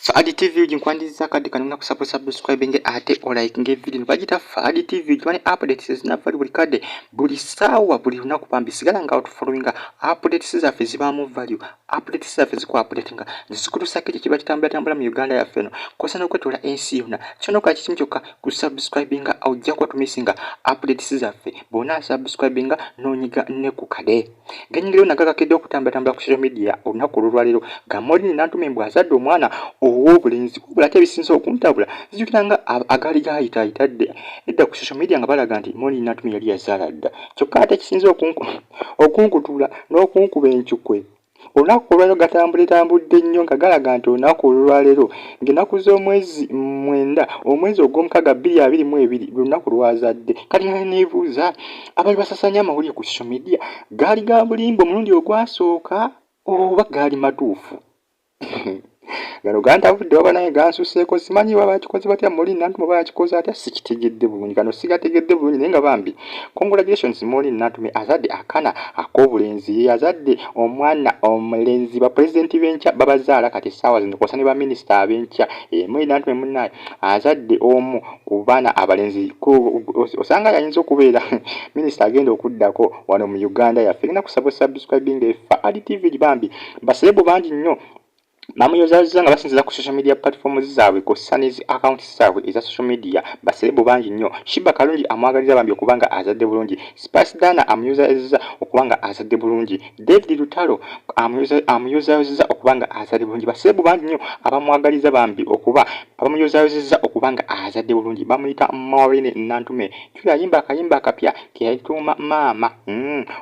Fadi TV ujinkwandiza kadi kanunga subscribing ate like nge video bagita Fadi TV jwani updates zinavali buli kade buli sawa buli lunaku pambi sigala nga following updates za feziba mu value updates za feziku updatinga zisukuru sakiti kiba kitambula mu Uganda ya feno kosana kwetula ensi yona kyono ka kitimchoka ku subscribing au jakwa tumisinga updates za fe bona subscribing nonyiga ne ku kade genyingiro nagaga kede okutambula ku social media olunaku lulwaliro ga Maureen Nantuume Azadde omwana obulenzi kubula tebisinza okuntabula zijukiranga agali gayita itadde edda ku social media nga balaga nti Maureen Nantuume yali yazaaladda kyokka ate kisinza okunkutula n'okunkuba enkyukwe olunaku olwaliro gatambudde nnyo nga galaga nti olunaku olwaliro ng'ennaku z'omwezi 9 omwezi ogw'omukaaga 2022 lunaku lwazadde kati nga neebuuza abali basasanya amawulire ku social media gaali ga bulimba omulundi ogwasooka oba gaali matuufu gano gantavudde waba naye gansuseeko simanyi baba bakikoze batya Maureen Nantuume baba bakikoze atya sikitegedde bulungi gano sigategedde bulungi naye nga bambi congratulations Maureen Nantuume Azadde akana ak'obulenzi yazadde omwana omulenzi ba president b'enkya babazaala kati essaawa zino kw'osa ne ba minisita ab'enkya Maureen Nantuume munnaye azadde omu ku baana abalenzi osanga yayinza okubeera minisita agenda okuddako wano mu Uganda yaffe genda kusaba subscribing Fadi TV bambi baserebu bangi nnyo bamuyozaza nga basinziza ku social media platforms zaabwe ku saniz accounts zaabwe eza social media baserebu bangi nnyo Shiba Kalungi amwagaliza bambi okubanga azadde bulungi Spice Dana amuyozazza okubanga azadde bulungi David Lutalo amuyozazza okubanga azadde bulungi baserebu bangi nnyo abamwagaliza bambi okuba abamuyozazza okubanga azadde bulungi bamuyita Maureen Nantuume tuyayimba akayimba akapya keyayituuma maama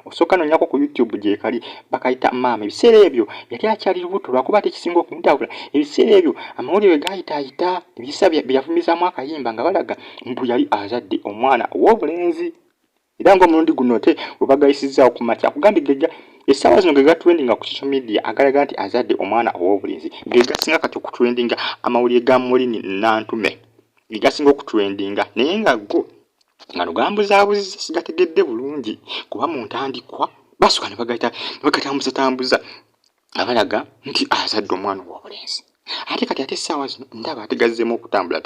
osooka nonyako ku YouTube gye kali bakayita maama ebiseera ebyo yali akyali lubuto lwakuba tekisinga okuntabula ebiseera ebyo amawulire gayitaayita ebisa byeyafumizaamu akayimba nga balaga mbu yali azadde omwana ow'obulenzi era ng'omulundi guno te we bagayisizaawo ku makya akugambye geja essaawa zino ge gatrendinga ku social media agalaga nti azadde omwana ow'obulenzi ge gasinga kati okutrendinga amawulire ga Maureen Nantuume ge gasinga okutrendinga naye nga go nga nogambuzaabuziza sigategedde bulungi kuba mu ntandikwa basooka ne bagatambuza abalaga nti azadde omwana ow'obulenzi ate kati ate essaawa zino ndaba ategazzeemu okutambula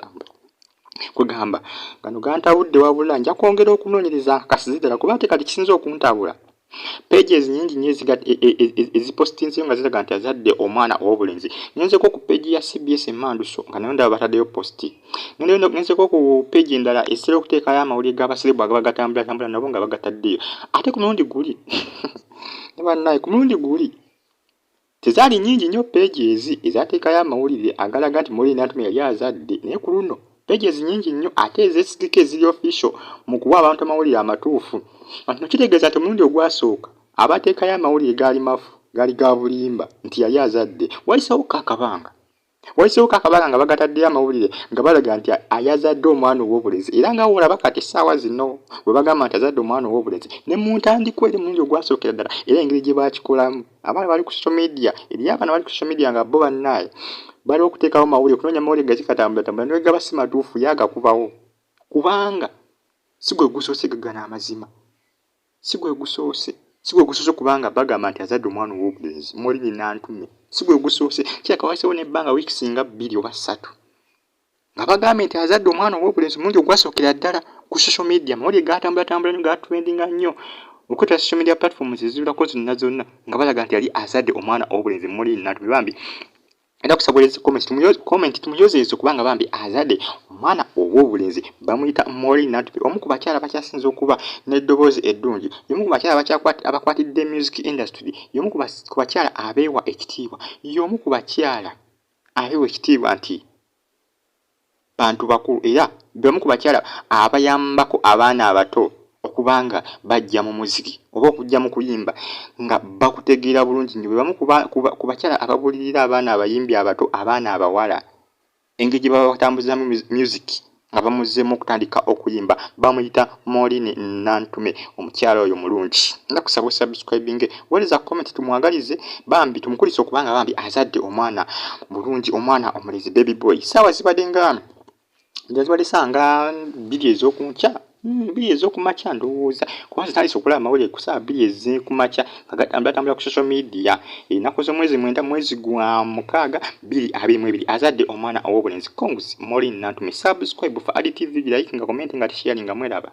kwegamba gano gantawudde wabula nja kwongera okunoonyereza akakasizi ddala kuba ate kati kisinza okuntabula pages nyingi nnyo ezipostinzeyo nga ziraga nti azadde omwana ow'obulenzi nenzeko ku page ya CBS Emmanduso nga nayo ndaba bataddeyo posti nenzeko ku page endala esera okuteekayo amawulire g'abaserebu agaba gatambula nabo nga bagataddeyo ate ku mulundi guli ne bannaye ku mulundi guli tezaali nyingi nnyo pages ezateekayo amawulire agalaga nti Maureen Nantuume yali azadde naye ku luno pages nyingi nnyo ate ezesigika eziri official mu kuwa abantu amawulire amatuufu no kitegeeza nti omulundi ogwasooka abateekayo amawulire gaali mafu gaali ga bulimba nti yali azadde wayiseewo kakabanga nga bagataddeyo amawulire nga balaga nti ayazadde omwana ow'obulenzi era nga olaba kati essaawa zino bwe bagamba nti azadde omwana ow'obulenzi ne mu ntandikwa eri omulundi ogwasookera ddala era engeri gye baakikolamu abaana bali ku social media eriyo abaana bali ku social media nga bo bannaye bali okuteekawo mawulire okunoonya mawulire gazikatambulatambula naye gaba si matuufu ye agakubawo kubanga si gwe gusoose gagana amazima si gwe gusoose kubanga bagamba nti azadde omwana ow'obulenzi Maureen Nantuume si gwe gusoose kyakawaseewo n'ebbanga wiiki singa 2 oba 3 nga bagambye nti azadde omwana ow'obulenzi omulundi ogwasookera ddala ku social media mawulire gatambula nnyo gatrendinga nnyo okwetala social media platforms ezirulako zonna nga balaga nti yali azadde omwana ow'obulenzi Maureen Nantuume bambi era kusabuleza comment tumuyozeezo kubanga bambi azadde omwana ow'obulenzi bamuyita Maureen Nantuume omu ku bakyala bakyasinza okuba n'eddoboozi eddungi y'omu ku bakyala abakwatidde music industry y'omu ku bakyala abeewa ekitiibwa y'omu ku bakyala abeewa ekitiibwa nti bantu bakulu era y'omu ku bakyala abayambako abaana abato okubanga bajja mu muziki oba okujja mu kuyimba nga bakutegeera bulungi nnyo bamu ku bakyala ababulirira abaana abayimbi abato abaana abawala engeri gye babatambuzamu music nga bamuzzeemu okutandika okuyimba bamuyita Maureen Nantuume omukyala oyo mulungi nga kusaba subscribing waliza comment tumwagalize bambi tumukulisa okubanga bambi azadde omwana bulungi omwana omulenzi baby boy sawa zibadde nga ndazibadde sanga 2 ez'okunkya 2 ez'okumakya ndowooza kubanga zitandise okulaba amawulire ku ssaawa 2 ez'ekumakya nga gatambula ku social media. Ennaku z'omwezi 9 mwezi gwa 6 2022. Azadde omwana ow'obulenzi Congz Maureen Nantuume. Subscribe for ADTV, like nga comment nga sharing nga mweraba.